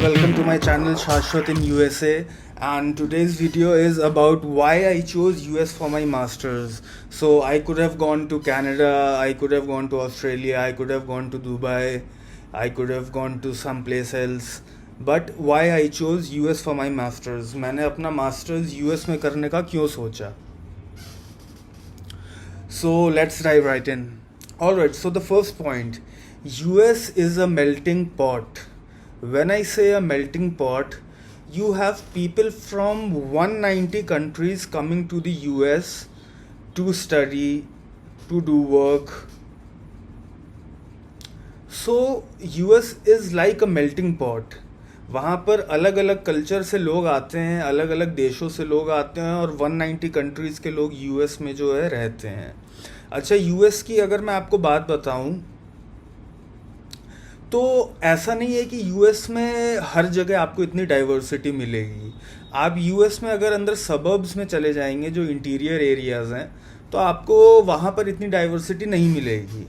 welcome to my channel Shashwat in USA, and today's video is about why I chose US for my masters. So I could have gone to Canada, I could have gone to Australia, I could have gone to Dubai, I could have gone to someplace else, but why I chose US for my masters. मैंने अपना masters US में करने का क्यों सोचा? So let's dive right in. Alright, so the first point, US is a melting pot. When I say a melting pot, you have people from 190 countries coming to the US to study, to do work. So US is like a melting pot. वहाँ पर अलग अलग culture से लोग आते हैं, अलग अलग देशों से लोग आते हैं और 190 कंट्रीज़ के लोग यूएस में जो है रहते हैं. अच्छा, यूएस की अगर मैं आपको बात बताऊं तो ऐसा नहीं है कि यूएस में हर जगह आपको इतनी डाइवर्सिटी मिलेगी. आप यूएस में अगर अंदर सबर्ब्स में चले जाएंगे, जो इंटीरियर एरियाज़ हैं, तो आपको वहाँ पर इतनी डाइवर्सिटी नहीं मिलेगी.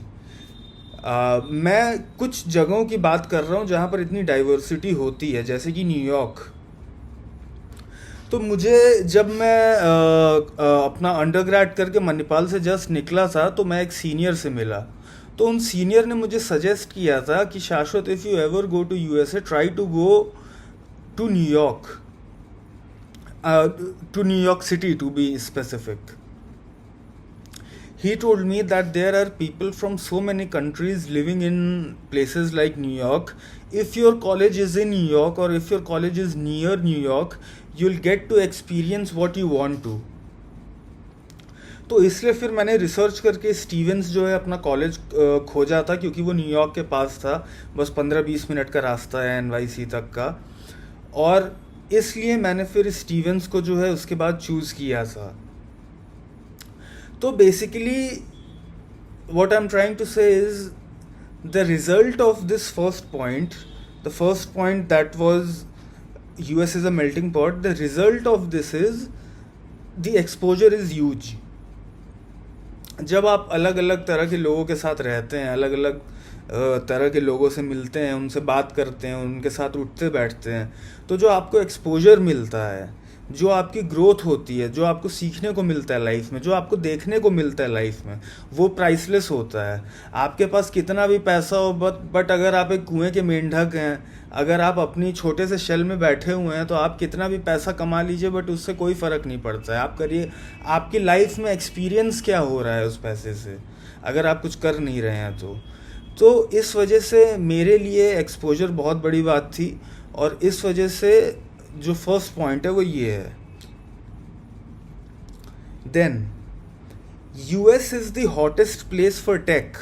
मैं कुछ जगहों की बात कर रहा हूँ जहाँ पर इतनी डाइवर्सिटी होती है, जैसे कि न्यूयॉर्क. तो मुझे जब मैं अपना अंडरग्रेड करके मणिपाल से जस्ट निकला था तो मैं एक सीनियर से मिला. तो उन सीनियर ने मुझे सजेस्ट किया था कि Shashwat, if you ever go to USA, try to go to New York, to New York city to be specific. He told me that there are people from so many countries living in places like New York. If your college is in New York or if your college is near New York, you'll get to experience what you want to. तो इसलिए फिर मैंने research करके Stevens जो है अपना college खोजा था, क्योंकि वो न्यूयॉर्क के पास था. बस 15-20 मिनट का रास्ता है NYC तक का, और इसलिए मैंने फिर स्टीवेंस को जो है उसके बाद चूज़ किया था. So basically what I'm trying to say is the result of this first point, the first point that was US is a melting pot, the result of this is the exposure is huge. जब आप अलग अलग तरह के लोगों के साथ रहते हैं, अलग अलग तरह के लोगों से मिलते हैं, उनसे बात करते हैं, उनके साथ उठते बैठते हैं, तो जो आपको एक्सपोजर मिलता है, जो आपकी ग्रोथ होती है, जो आपको सीखने को मिलता है लाइफ में, जो आपको देखने को मिलता है लाइफ में, वो प्राइसलेस होता है. आपके पास कितना भी पैसा हो, बट अगर आप एक कुएं के मेंढक हैं, अगर आप अपनी छोटे से शेल में बैठे हुए हैं, तो आप कितना भी पैसा कमा लीजिए, बट उससे कोई फ़र्क नहीं पड़ता है. आप करिए, आपकी लाइफ में एक्सपीरियंस क्या हो रहा है उस पैसे से, अगर आप कुछ कर नहीं रहे हैं तो इस वजह से मेरे लिए एक्सपोजर बहुत बड़ी बात थी. और इस वजह से जो फर्स्ट पॉइंट है वो ये है. Then US is the hottest place for tech.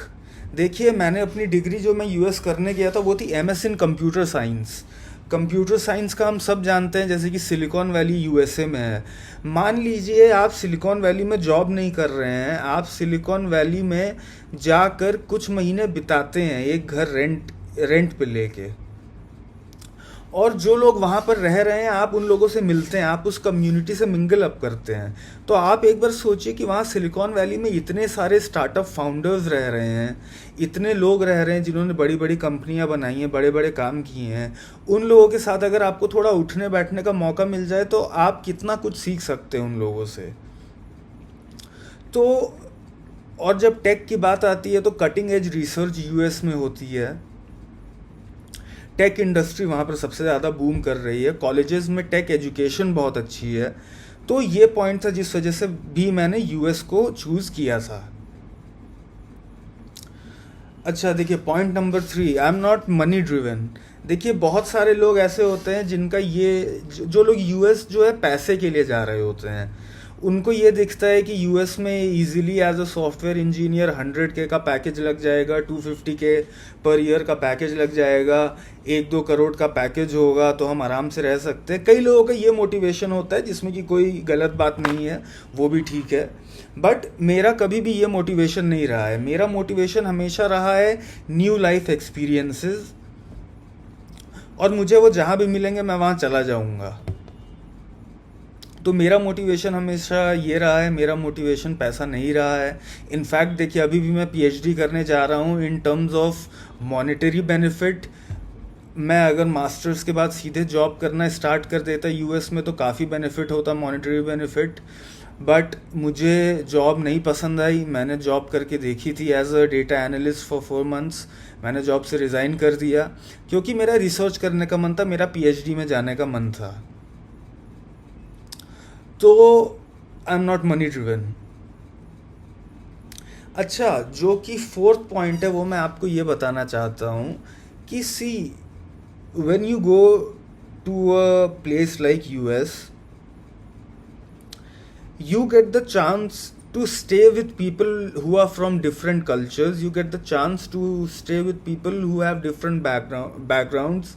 देखिए, मैंने अपनी डिग्री जो मैं यूएस करने गया था वो थी MS इन कंप्यूटर साइंस. कंप्यूटर साइंस का हम सब जानते हैं, जैसे कि सिलिकॉन वैली यूएसए में है. मान लीजिए आप सिलिकॉन वैली में जॉब नहीं कर रहे हैं, आप सिलिकॉन वैली में जाकर कुछ महीने बिताते हैं एक घर रेंट पे लेके, और जो लोग वहाँ पर रह रहे हैं आप उन लोगों से मिलते हैं, आप उस कम्युनिटी से मिंगल अप करते हैं. तो आप एक बार सोचिए कि वहाँ सिलिकॉन वैली में इतने सारे स्टार्टअप फाउंडर्स रह रहे हैं, इतने लोग रह रहे हैं जिन्होंने बड़ी बड़ी कंपनियाँ बनाई हैं, बड़े बड़े काम किए हैं. उन लोगों के साथ अगर आपको थोड़ा उठने बैठने का मौका मिल जाए तो आप कितना कुछ सीख सकते हैं उन लोगों से. तो और जब टेक की बात आती है तो कटिंग एज रिसर्च यूएस में होती है. टेक इंडस्ट्री वहाँ पर सबसे ज़्यादा बूम कर रही है. कॉलेजेस में टेक एजुकेशन बहुत अच्छी है. तो ये पॉइंट था जिस वजह से भी मैंने यूएस को चूज़ किया था. अच्छा, देखिए point number 3, I am not money driven. देखिए, बहुत सारे लोग ऐसे होते हैं जिनका जो लोग यूएस जो है पैसे के लिए जा रहे होते हैं. उनको ये दिखता है कि यूएस में easily as a software engineer 100K का पैकेज लग जाएगा, 250K पर ईयर का पैकेज लग जाएगा, 1-2 करोड़ का पैकेज होगा, तो हम आराम से रह सकते हैं. कई लोगों का ये मोटिवेशन होता है, जिसमें कि कोई गलत बात नहीं है, वो भी ठीक है. बट मेरा कभी भी ये मोटिवेशन नहीं रहा है. मेरा मोटिवेशन हमेशा रहा है न्यू लाइफ एक्सपीरियंसेस, और मुझे वो जहाँ भी मिलेंगे मैं वहाँ चला जाऊँगा. तो मेरा मोटिवेशन हमेशा ये रहा है, मेरा मोटिवेशन पैसा नहीं रहा है. इनफैक्ट देखिए, अभी भी मैं PhD करने जा रहा हूँ. In terms of monetary benefit मैं अगर मास्टर्स के बाद सीधे जॉब करना स्टार्ट कर देता यूएस में तो काफ़ी बेनिफिट होता, मॉनेटरी बेनिफिट। बट मुझे जॉब नहीं पसंद आई। मैंने जॉब करके देखी थी as a data analyst for 4 months. मैंने जॉब से रिज़ाइन कर दिया क्योंकि मेरा रिसर्च करने का मन था, मेरा पीएचडी में जाने का मन था। तो I am not money driven. अच्छा, जो कि फोर्थ पॉइंट है वो मैं आपको ये बताना चाहता हूँ कि see when you go to a place like US, you get the chance to stay with people who are from different cultures. You get the chance to stay with people who have different backgrounds,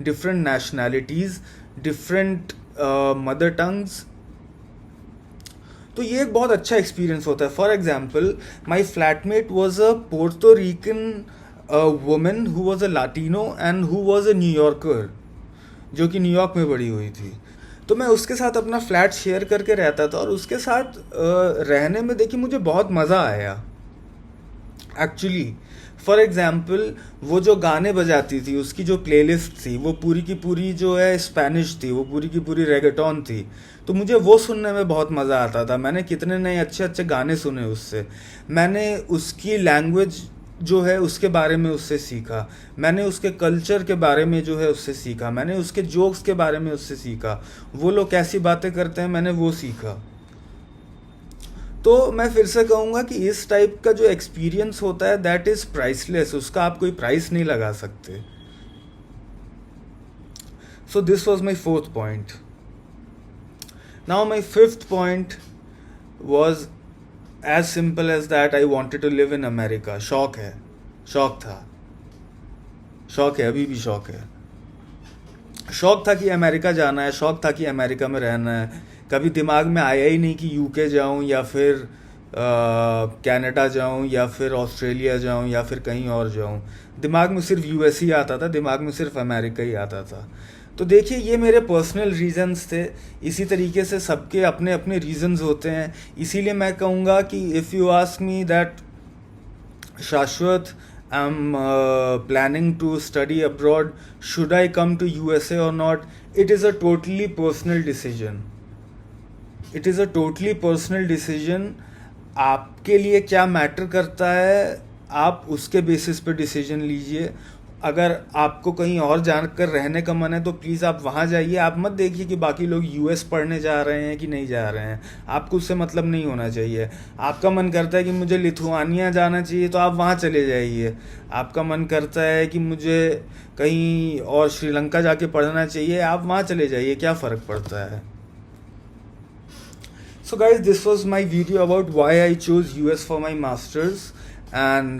different nationalities, different mother tongues. तो ये एक बहुत अच्छा experience होता है। For example, my flatmate was a Puerto Rican woman who was a Latino and who was a New Yorker, जो कि New York में बड़ी हुई थी। तो मैं उसके साथ अपना फ्लैट शेयर करके रहता था और उसके साथ रहने में देखिए मुझे बहुत मज़ा आया एक्चुअली। फॉर एग्ज़ाम्पल, वो जो गाने बजाती थी, उसकी जो प्लेलिस्ट थी वो पूरी की पूरी जो है स्पेनिश थी, वो पूरी की पूरी रेगेटॉन थी। तो मुझे वो सुनने में बहुत मज़ा आता था। मैंने कितने नए अच्छे अच्छे गाने सुने उससे। मैंने उसकी लैंग्वेज जो है उसके बारे में उससे सीखा। मैंने उसके कल्चर के बारे में जो है उससे सीखा। मैंने उसके जोक्स के बारे में उससे सीखा। वो लोग कैसी बातें करते हैं मैंने वो सीखा। तो मैं फिर से कहूँगा कि इस टाइप का जो एक्सपीरियंस होता है दैट इज़ प्राइसलेस। उसका आप कोई प्राइस नहीं लगा सकते। So this was my fourth point. Now my fifth point was as simple as that, I wanted to live in America. शौक है, शौक था, शौक है, अभी भी शौक है। शौक था कि अमेरिका जाना है, शौक था कि अमेरिका में रहना है। कभी दिमाग में आया ही नहीं कि यूके जाऊं या फिर कनाडा जाऊं या फिर ऑस्ट्रेलिया जाऊं या फिर कहीं और जाऊं। दिमाग में सिर्फ यूएस ही आता था, दिमाग में सिर्फ अमेरिका ही आता था। तो देखिए, ये मेरे पर्सनल रीजंस थे। इसी तरीके से सबके अपने अपने रीजंस होते हैं। इसीलिए मैं कहूँगा कि if you ask me that शाश्वत, I'm planning to study abroad, should I come to USA or not? It is a totally personal decision. It is a totally personal decision. आपके लिए क्या मैटर करता है, आप उसके बेसिस पे decision लीजिए। अगर आपको कहीं और जाकर रहने का मन है तो प्लीज़ आप वहाँ जाइए। आप मत देखिए कि बाकी लोग यूएस पढ़ने जा रहे हैं कि नहीं जा रहे हैं। आपको उससे मतलब नहीं होना चाहिए। आपका मन करता है कि मुझे लिथुआनिया जाना चाहिए तो आप वहाँ चले जाइए। आपका मन करता है कि मुझे कहीं और श्रीलंका जाके पढ़ना चाहिए, आप वहाँ चले जाइए, क्या फ़र्क पड़ता है। So guys, this was my video about why I chose US for my masters. And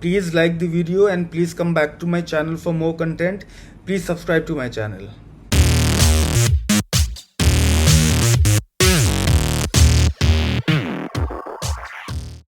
please like the video and please come back to my channel for more content. Please subscribe to my channel.